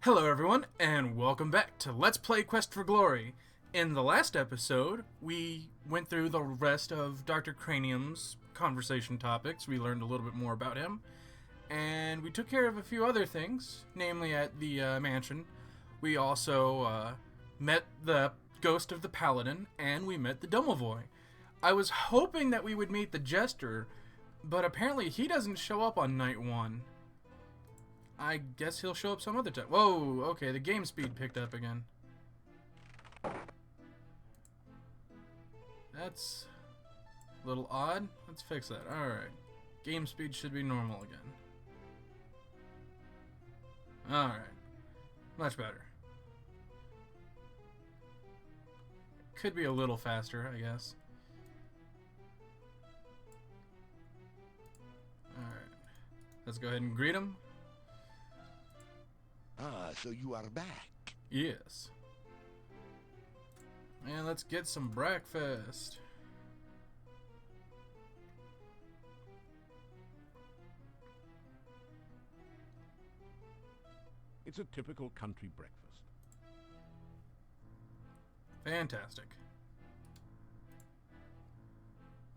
Hello everyone, and welcome back to Let's Play Quest for Glory. In the last episode, we went through the rest of Dr. Cranium's conversation topics. We learned a little bit more about him, and we took care of a few other things, namely at the mansion. We also met the ghost of the Paladin, and we met the Domovoy. I was hoping that we would meet the Jester, but apparently he doesn't show up on night one. I guess he'll show up some other time. Whoa, okay, the game speed picked up again. That's a little odd. Let's fix that. Alright. Game speed should be normal again. Alright. Much better. Could be a little faster, I guess. Alright. Let's go ahead and greet him. Ah, so you are back. Yes. And let's get some breakfast. It's a typical country breakfast. Fantastic.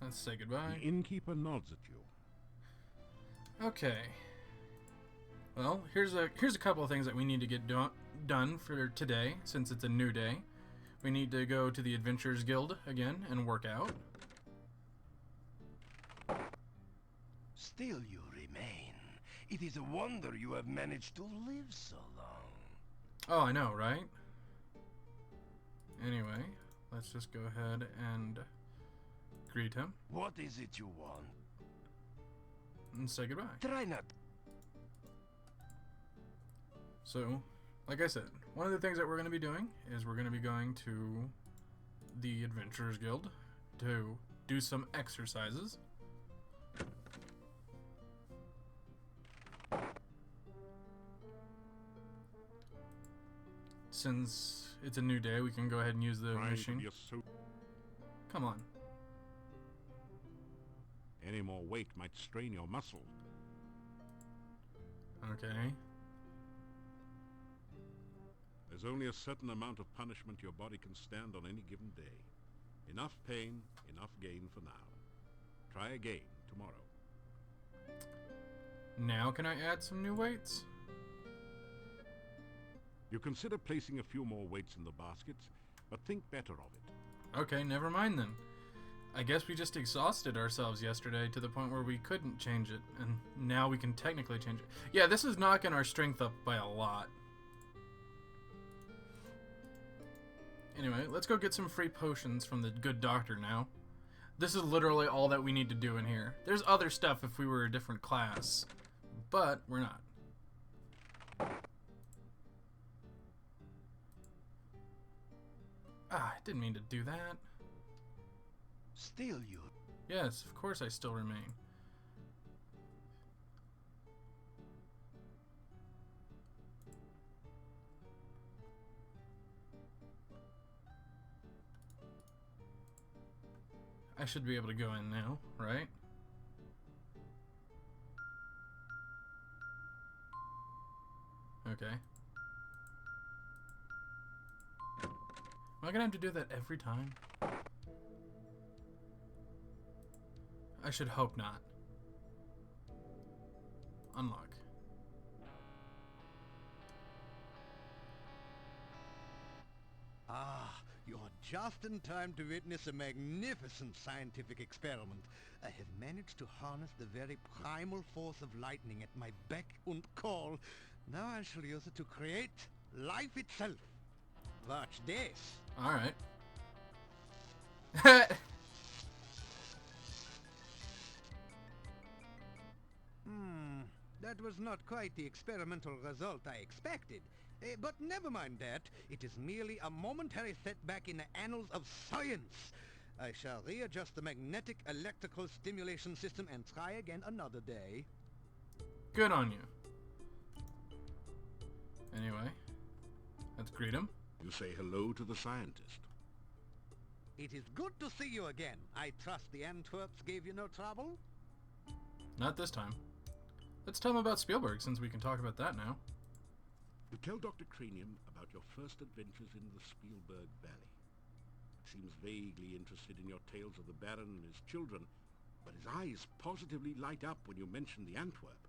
Let's say goodbye. The innkeeper nods at you. Okay. Well, here's a couple of things that we need to get done for today, since it's a new day. We need to go to the Adventurers Guild again and work out. Still you remain. It is a wonder you have managed to live so long. Oh, I know, right? Anyway, let's just go ahead and greet him What is it you want? and say goodbye. Try not. So, like I said, one of the things that we're going to be doing is we're going to be going to the Adventurers Guild to do some exercises. Since it's a new day, we can go ahead and use the Trying to machine. be Come on. Any more weight might strain your muscle. Okay. There's only a certain amount of punishment your body can stand on any given day. Enough pain, enough gain for now. Try again tomorrow. Now can I add some new weights? You consider placing a few more weights in the baskets, but think better of it. Okay, never mind then. I guess we just exhausted ourselves yesterday to the point where we couldn't change it, and now we can technically change it. Yeah, this is knocking our strength up by a lot. Anyway, let's go get some free potions from the good doctor now. This is literally all that we need to do in here. There's other stuff if we were a different class, but we're not. Ah, I didn't mean to do that. Still you. Yes, of course I still remain. I should be able to go in now, right? Okay. Am I gonna have to do that every time? I should hope not. Unlock. Ah, you're just in time to witness a magnificent scientific experiment. I have managed to harness the very primal force of lightning at my beck and call. Now I shall use it to create life itself. Watch this. Alright. That was not quite the experimental result I expected. But never mind that. It is merely a momentary setback in the annals of science. I shall readjust the magnetic electrical stimulation system and try again another day. Good on you. Anyway, let's greet him. You say hello to the scientist. It is good to see you again. I trust the Antwerps gave you no trouble? Not this time. Let's tell him about Spielberg, since we can talk about that now. To tell Dr. Cranium about your first adventures in the Spielberg Valley. He seems vaguely interested in your tales of the Baron and his children, but his eyes positively light up when you mention the Antwerp.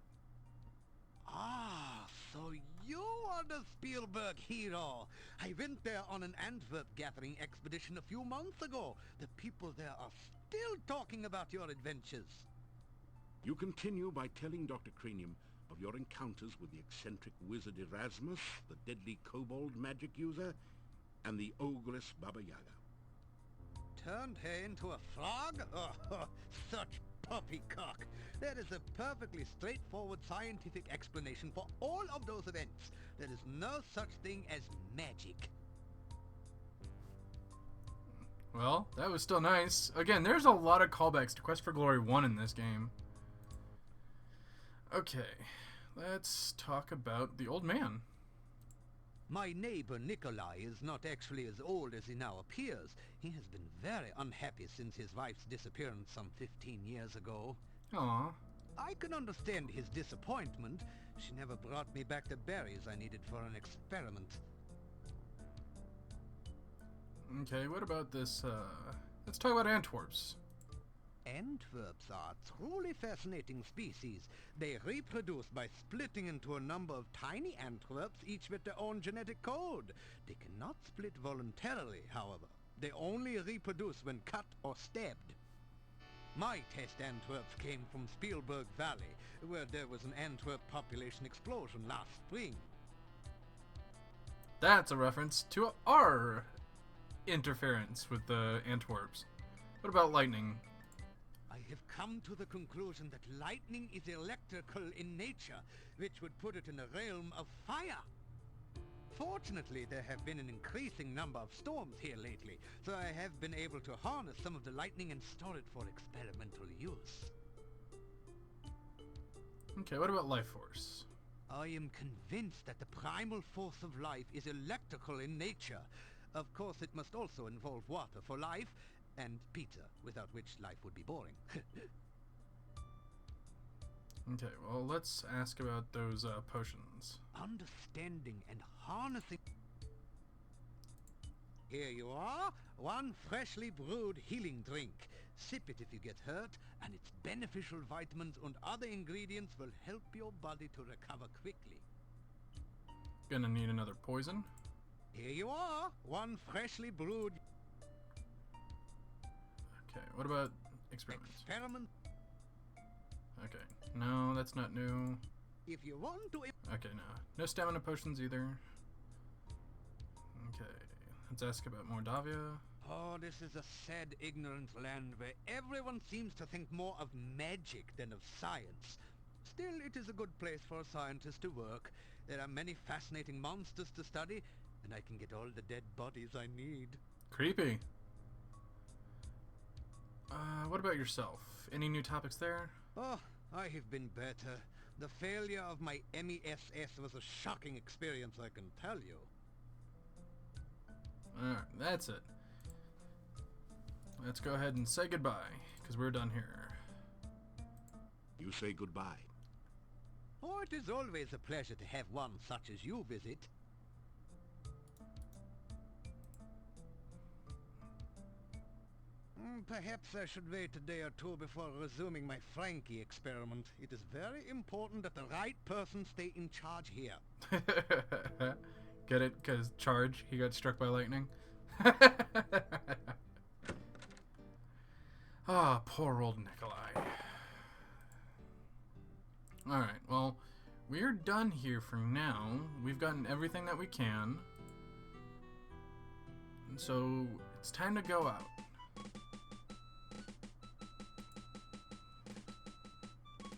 Ah, so you are the Spielberg hero. I went there on an Antwerp gathering expedition a few months ago. The people there are still talking about your adventures. You continue by telling Dr. Cranium of your encounters with the eccentric wizard Erasmus, the deadly kobold magic user, and the ogress Baba Yaga. Turned her into a frog? Oh, such poppycock. There is a perfectly straightforward scientific explanation for all of those events. There is no such thing as magic. Well, that was still nice. Again, there's a lot of callbacks to Quest for Glory 1 in this game. Okay, let's talk about the old man. My neighbor Nikolai is not actually as old as he now appears. He has been very unhappy since his wife's disappearance some 15 years ago. Aw. I can understand his disappointment. She never brought me back the berries I needed for an experiment. Okay, what about this, let's talk about Antwerps. Antwerps are truly fascinating species. They reproduce by splitting into a number of tiny Antwerps, each with their own genetic code. They cannot split voluntarily, however. They only reproduce when cut or stabbed. My test Antwerps came from Spielberg Valley, where there was an Antwerp population explosion last spring. That's a reference to our interference with the Antwerps. What about lightning? I have come to the conclusion that lightning is electrical in nature, which would put it in the realm of fire. Fortunately, there have been an increasing number of storms here lately, so I have been able to harness some of the lightning and store it for experimental use. Okay, what about life force? I am convinced that the primal force of life is electrical in nature. Of course, it must also involve water for life, and pizza, without which life would be boring. Okay, well, let's ask about those potions. Understanding and harnessing... Here you are, one freshly brewed healing drink. Sip it if you get hurt, and its beneficial vitamins and other ingredients will help your body to recover quickly. Gonna need another poison. Here you are, one freshly brewed... Okay, what about experiments? Experiment. Okay, no, that's not new. If you want to... Okay, no stamina potions either. Okay, let's ask about Mordavia. Oh, this is a sad, ignorant land where everyone seems to think more of magic than of science. Still, it is a good place for a scientist to work. There are many fascinating monsters to study, and I can get all the dead bodies I need. Creepy. What about yourself? Any new topics there? Oh, I have been better. The failure of my MESS was a shocking experience, I can tell you. Alright, that's it. Let's go ahead and say goodbye, because we're done here. You say goodbye. Oh, it is always a pleasure to have one such as you visit. Perhaps I should wait a day or two before resuming my Frankie experiment. It is very important that the right person stay in charge here. Get it? Because Charge, he got struck by lightning. Ah, poor old Nikolai. Alright, well, we're done here for now. We've gotten everything that we can. And so, it's time to go out.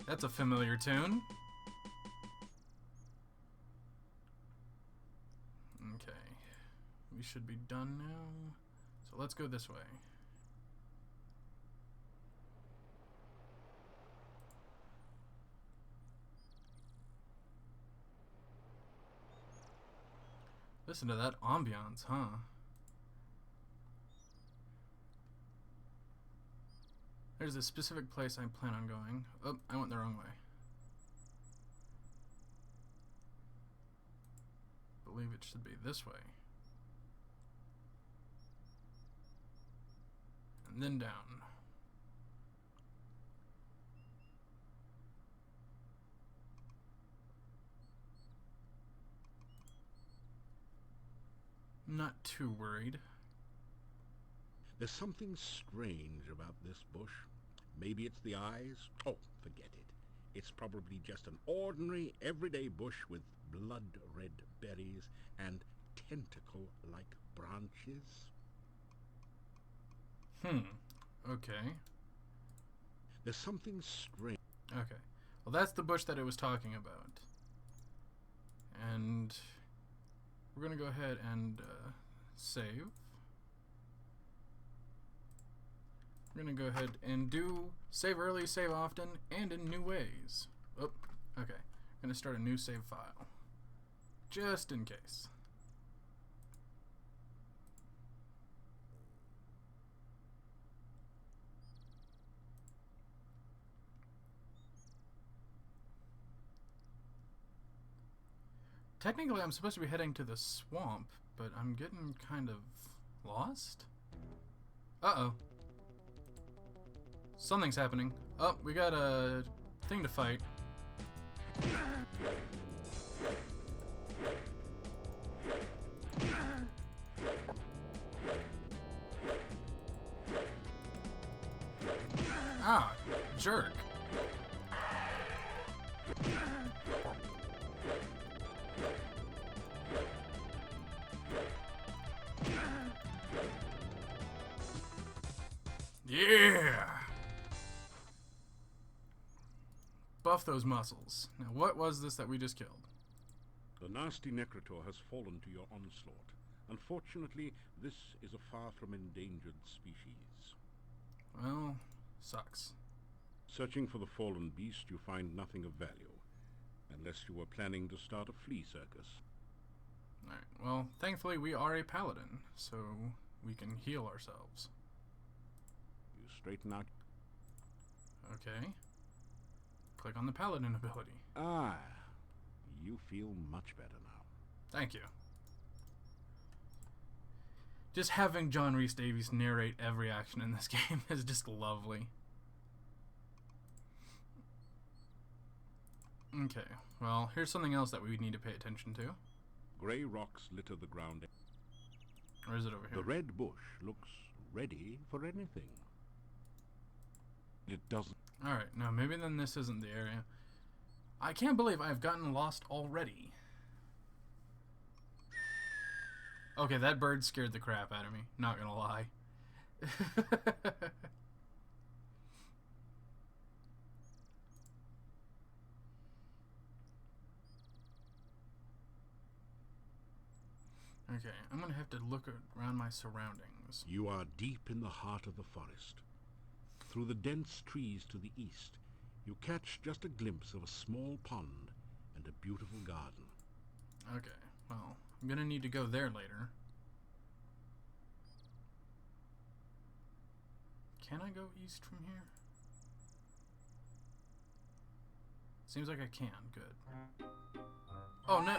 That's a familiar tune. Okay. We should be done now. So let's go this way. Listen to that ambiance, huh? There's a specific place I plan on going. Oh, I went the wrong way. believe it should be this way. And then down. Not too worried. There's something strange about this bush. Maybe it's the eyes? Oh, forget it. It's probably just an ordinary, everyday bush with blood-red berries and tentacle-like branches. Okay. There's something strange. Okay. Well, that's the bush that it was talking about. And we're going to go ahead and save. We're going to go ahead and do save early, save often, and in new ways. Oh, okay. I'm going to start a new save file. Just in case. Technically, I'm supposed to be heading to the swamp, but I'm getting kind of lost. Uh-oh. Something's happening. Oh, we got a thing to fight. Ah, jerk. Yeah! Buff those muscles. Now, what was this that we just killed? The nasty Necrotor has fallen to your onslaught. Unfortunately, this is a far from endangered species. Well, sucks. Searching for the fallen beast, you find nothing of value. Unless you were planning to start a flea circus. Alright, well, thankfully we are a paladin, so we can heal ourselves. You straighten out. Okay. Click on the paladin ability. Ah, you feel much better now. Thank you. Just having John Rhys Davies narrate every action in this game is just lovely. Okay, well, here's something else that we need to pay attention to. Grey rocks litter the ground. Or is it over here? The red bush looks ready for anything. It doesn't. Alright, no, maybe then this isn't the area. I can't believe I've gotten lost already. Okay, that bird scared the crap out of me, not gonna lie. Okay, I'm gonna have to look around my surroundings. You are deep in the heart of the forest. Through the dense trees to the east, you catch just a glimpse of a small pond and a beautiful garden. Okay, well, I'm gonna need to go there later. Can I go east from here? Seems like I can. Good. Oh, no!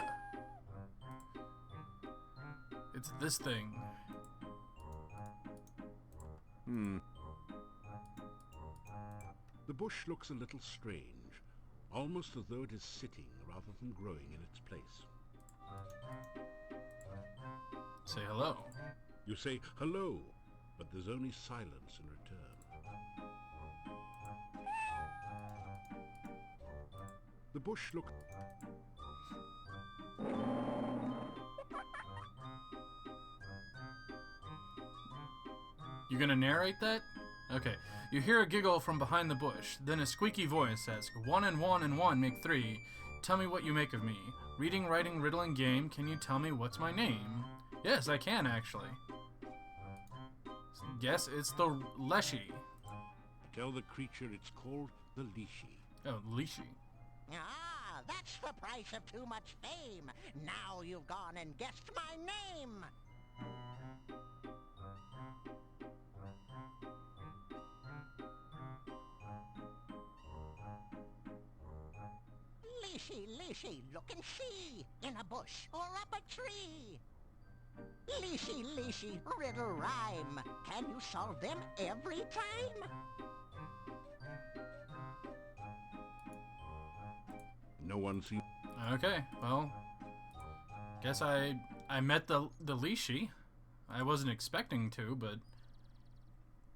It's this thing. The bush looks a little strange, almost as though it is sitting rather than growing in its place. Say hello. You say hello, but there's only silence in return. The bush looks... You gonna narrate that? Okay. You hear a giggle from behind the bush. Then a squeaky voice asks, 1 and 1 and 1 make 3. Tell me what you make of me. Reading, writing, riddling, game. Can you tell me what's my name? Yes, I can, actually. Guess it's the Leshy. Tell the creature it's called the Leashy. Oh, Leashy. Ah, that's the price of too much fame. Now you've gone and guessed my name. Leashy, look and see, in a bush or up a tree. Leashy, riddle rhyme, can you solve them every time? No one seems... Okay, well, guess I met the Leashy. I wasn't expecting to, but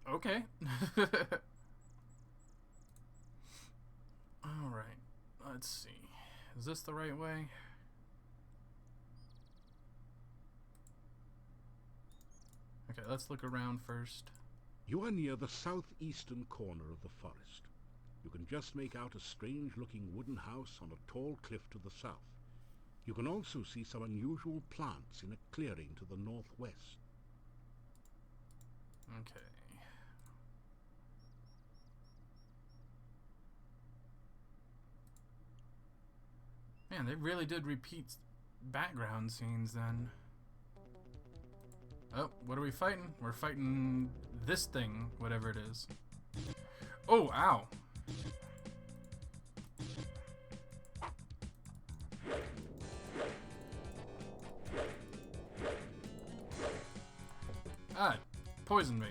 okay. All right, let's see. Is this the right way? Okay, let's look around first. You are near the southeastern corner of the forest. You can just make out a strange-looking wooden house on a tall cliff to the south. You can also see some unusual plants in a clearing to the northwest. Okay. Man, they really did repeat background scenes then. Oh, what are we fighting? We're fighting this thing, whatever it is. Oh, ow. Ah, it poisoned me.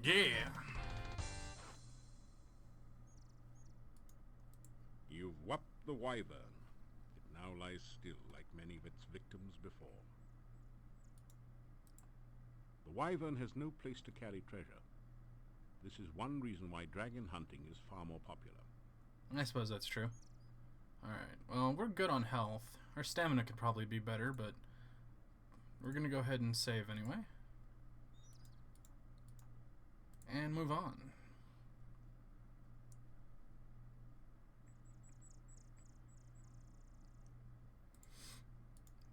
Yeah. You've whopped the wyvern. It now lies still like many of its victims before. The wyvern has no place to carry treasure. This is one reason why dragon hunting is far more popular. I suppose that's true. Alright, well, we're good on health. Our stamina could probably be better, but we're gonna go ahead and save anyway. And move on.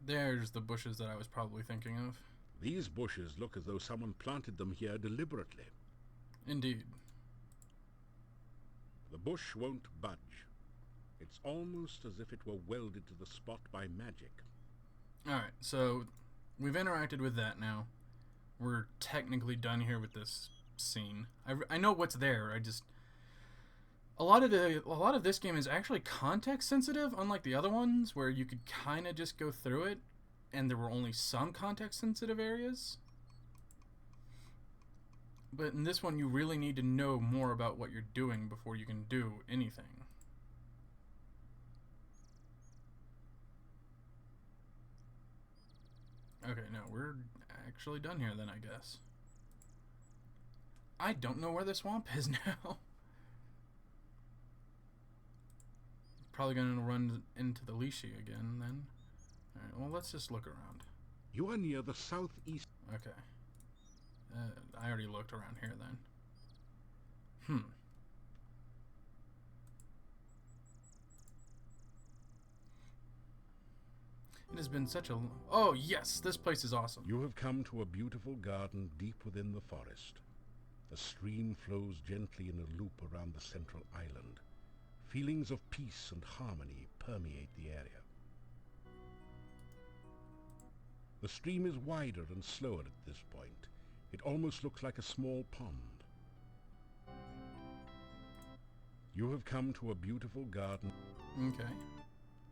There's the bushes that I was probably thinking of. These bushes look as though someone planted them here deliberately. Indeed. The bush won't budge. It's almost as if it were welded to the spot by magic. Alright, so we've interacted with that now. We're technically done here with this scene. I know what's there. A lot of this game is actually context sensitive, unlike the other ones where you could kind of just go through it and there were only some context sensitive areas. But in this one you really need to know more about what you're doing before you can do anything. Okay, no, we're actually done here then, I guess. I don't know where the swamp is now. Probably gonna run into the Leashy again then. Alright, well, let's just look around. You are near the southeast. Okay. I already looked around here then. It has been such a... Oh, yes! This place is awesome. You have come to a beautiful garden deep within the forest. A stream flows gently in a loop around the central island. Feelings of peace and harmony permeate the area. The stream is wider and slower at this point. It almost looks like a small pond. You have come to a beautiful garden. Okay.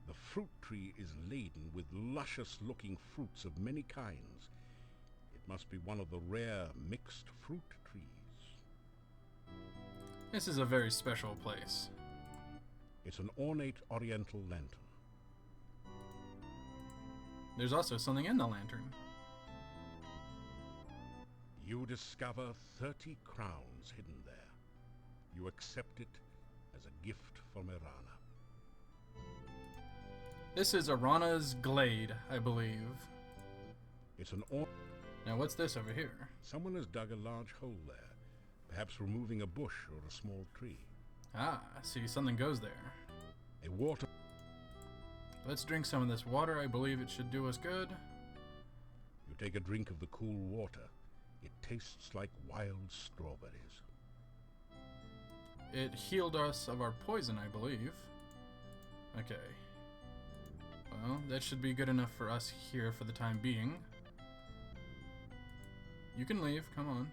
The fruit tree is laden with luscious-looking fruits of many kinds. It must be one of the rare mixed fruit trees. This is a very special place. It's an ornate oriental lantern. There's also something in the lantern. You discover 30 crowns hidden there. You accept it as a gift from Irana. This is Arana's Glade, I believe. It's an Now what's this over here? Someone has dug a large hole there, perhaps removing a bush or a small tree. Ah, I see something goes there. A water... Let's drink some of this water. I believe it should do us good. You take a drink of the cool water. It tastes like wild strawberries. It healed us of our poison, I believe. Okay. Well, that should be good enough for us here for the time being. You can leave, come on.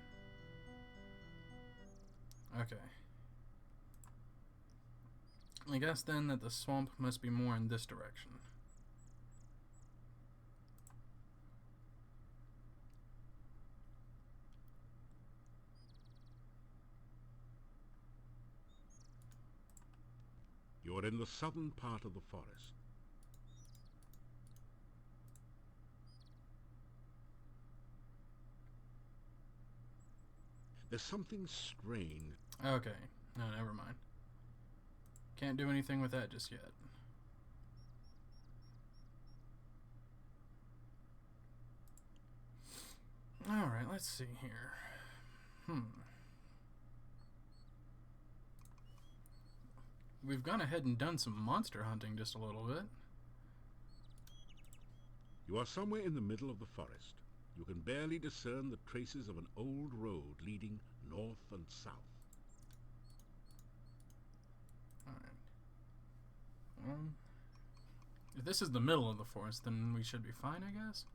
Okay. I guess then that the swamp must be more in this direction. You're in the southern part of the forest. There's something strange. Okay. No, never mind. Can't do anything with that just yet. Alright, let's see here. We've gone ahead and done some monster hunting just a little bit. You are somewhere in the middle of the forest. You can barely discern the traces of an old road leading north and south. Alright. If this is the middle of the forest, then we should be fine, I guess.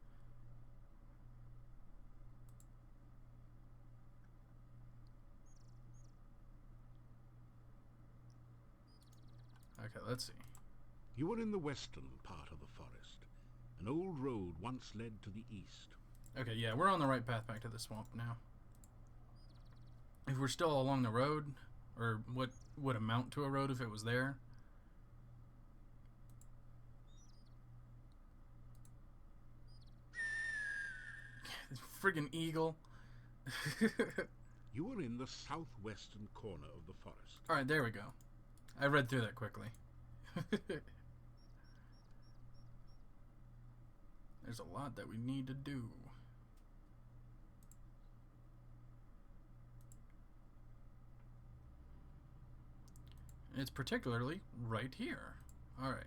Okay, let's see. You are in the western part of the forest. An old road once led to the east. Okay, yeah, we're on the right path back to the swamp now. If we're still along the road, or what would amount to a road if it was there. Friggin' eagle. You are in the southwestern corner of the forest. Alright, there we go. I read through that quickly. There's a lot that we need to do. And it's particularly right here. Alright.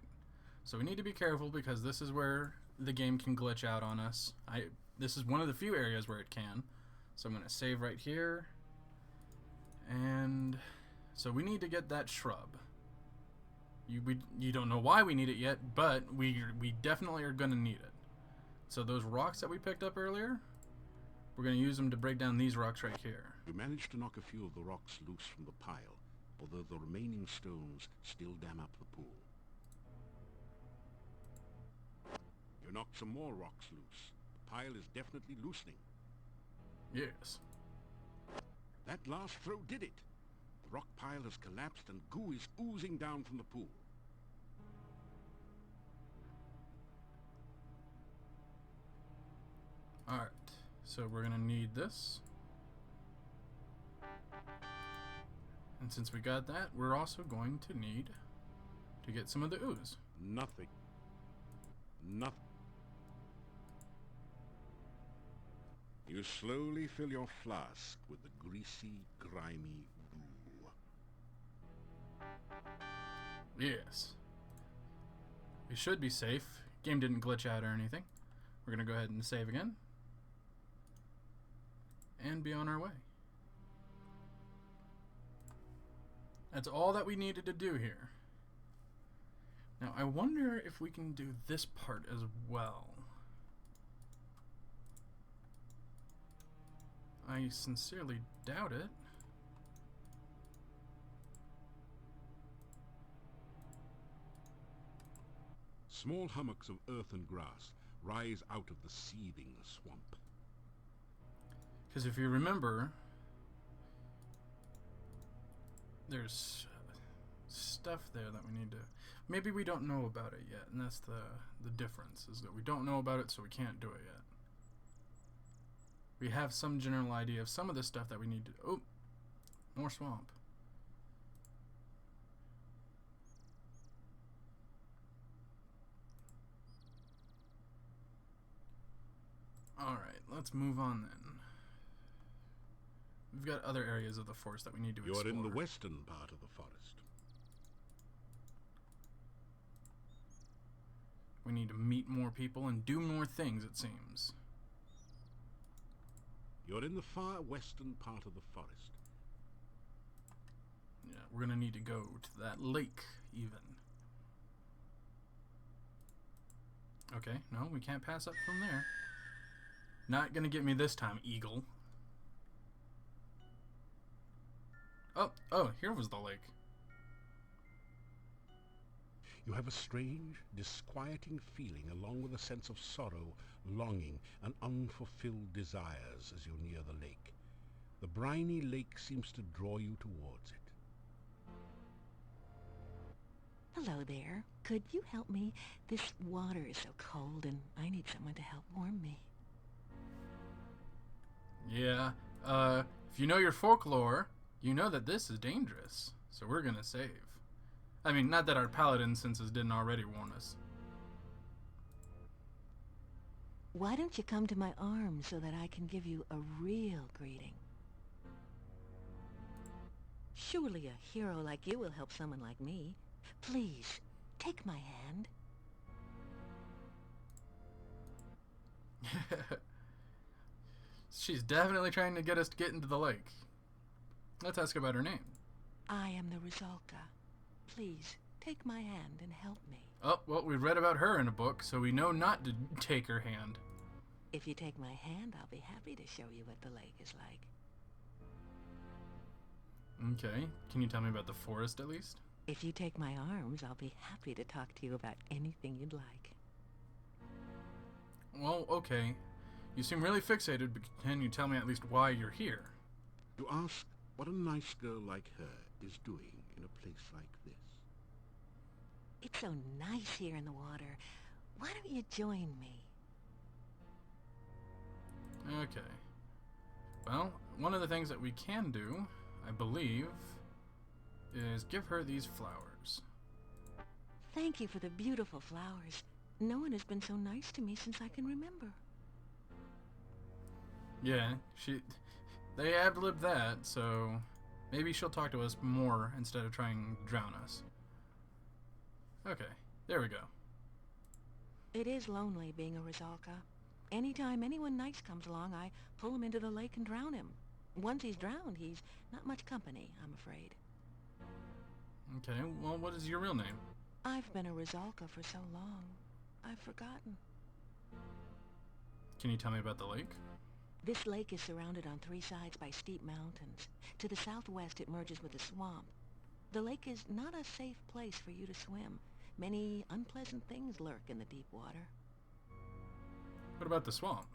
So we need to be careful because this is where the game can glitch out on us. This is one of the few areas where it can. So I'm going to save right here. And so we need to get that shrub. You don't know why we need it yet, but we definitely are going to need it. So those rocks that we picked up earlier, we're going to use them to break down these rocks right here. You managed to knock a few of the rocks loose from the pile, although the remaining stones still dam up the pool. You knocked some more rocks loose. The pile is definitely loosening. Yes. That last throw did it. The rock pile has collapsed and goo is oozing down from the pool. Alright, so we're going to need this. And since we got that, we're also going to need to get some of the ooze. Nothing. Nothing. You slowly fill your flask with the greasy, grimy goo. Yes. We should be safe. Game didn't glitch out or anything. We're going to go ahead and save again. And be on our way. That's all that we needed to do here. Now, I wonder if we can do this part as well. I sincerely doubt it. Small hummocks of earth and grass rise out of the seething swamp. Because if you remember, there's stuff there that we need to... Maybe we don't know about it yet, and that's the difference, is that we don't know about it, so we can't do it yet. We have some general idea of some of the stuff that we need to... Oh! More swamp. Alright, let's move on then. We've got other areas of the forest that we need to explore. You're in the western part of the forest. We need to meet more people and do more things, it seems. You're in the far western part of the forest. Yeah, we're gonna need to go to that lake, even. Okay, no, we can't pass up from there. Not gonna get me this time, eagle. Oh, here was the lake. You have a strange, disquieting feeling along with a sense of sorrow, longing, and unfulfilled desires as you near the lake. The briny lake seems to draw you towards it. Hello there. Could you help me? This water is so cold and I need someone to help warm me. Yeah, if you know your folklore, you know that this is dangerous, so we're gonna save. I mean, not that our paladin senses didn't already warn us. Why don't you come to my arms so that I can give you a real greeting? Surely a hero like you will help someone like me. Please, take my hand. She's definitely trying to get us to get into the lake. Let's ask about her name. I am the Rizalka. Please, take my hand and help me. Oh, well, we read about her in a book, so we know not to take her hand. If you take my hand, I'll be happy to show you what the lake is like. Okay, can you tell me about the forest at least? If you take my arms, I'll be happy to talk to you about anything you'd like. Well, okay. You seem really fixated, but can you tell me at least why you're here? You ask what a nice girl like her is doing in a place like this. It's so nice here in the water. Why don't you join me? Okay. Well, one of the things that we can do, I believe, is give her these flowers. Thank you for the beautiful flowers. No one has been so nice to me since I can remember. Yeah, they ad-libbed that, so maybe she'll talk to us more instead of trying to drown us. Okay, there we go. It is lonely being a Rizalka. Anytime anyone nice comes along, I pull him into the lake and drown him. Once he's drowned, he's not much company, I'm afraid. Okay, well, what is your real name? I've been a Rizalka for so long, I've forgotten. Can you tell me about the lake? This lake is surrounded on three sides by steep mountains. To the southwest, it merges with a swamp. The lake is not a safe place for you to swim. Many unpleasant things lurk in the deep water. What about the swamp?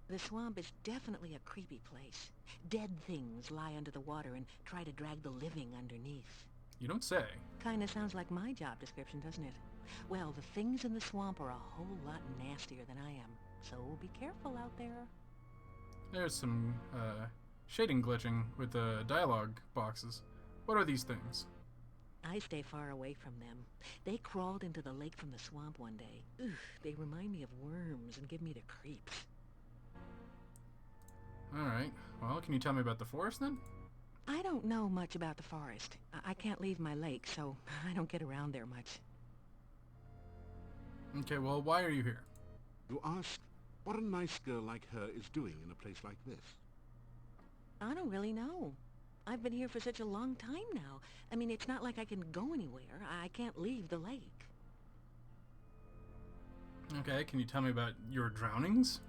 The swamp is definitely a creepy place. Dead things lie under the water and try to drag the living underneath. You don't say. Kinda sounds like my job description, doesn't it? Well, the things in the swamp are a whole lot nastier than I am, so be careful out there. There's some shading glitching with the dialogue boxes. What are these things? I stay far away from them. They crawled into the lake from the swamp one day. Ugh, they remind me of worms and give me the creeps. Alright, well, can you tell me about the forest then? I don't know much about the forest. I can't leave my lake, so I don't get around there much. Okay, well, why are you here? You ask what a nice girl like her is doing in a place like this. I don't really know. I've been here for such a long time now. I mean, it's not like I can go anywhere. I can't leave the lake. Okay, can you tell me about your drownings?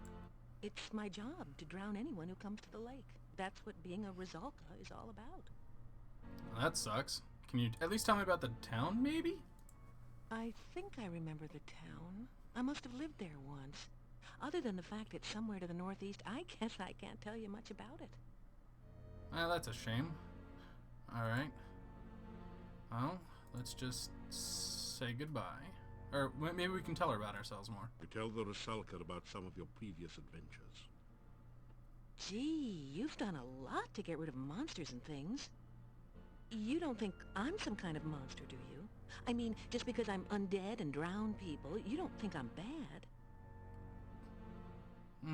It's my job to drown anyone who comes to the lake. That's what being a Rizalka is all about. Well, that sucks. Can you at least tell me about the town, maybe? I think I remember the town. I must have lived there once. Other than the fact it's somewhere to the northeast, I guess I can't tell you much about it. Well, that's a shame. Alright. Well, let's just say goodbye. Or maybe we can tell her about ourselves more. You tell the Rusalka about some of your previous adventures. Gee, you've done a lot to get rid of monsters and things. You don't think I'm some kind of monster, do you? I mean, just because I'm undead and drown people, you don't think I'm bad.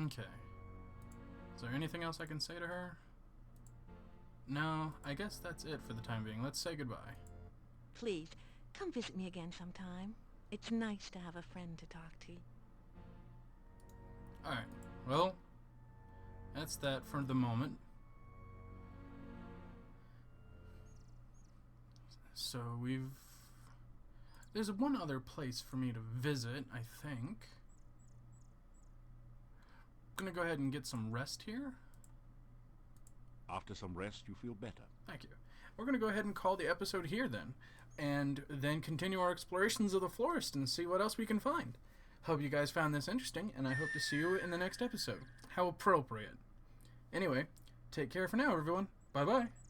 Okay. Is there anything else I can say to her? No, I guess that's it for the time being. Let's say goodbye. Please, come visit me again sometime. It's nice to have a friend to talk to. Alright, well, that's that for the moment. So there's one other place for me to visit, I think. gonna go ahead and get some rest here. After some rest, you feel better. Thank you. We're gonna go ahead and call the episode here then, and then continue our explorations of the forest and see what else we can find. Hope you guys found this interesting, and I hope to see you in the next episode. How appropriate. Anyway, take care for now, everyone. Bye-bye.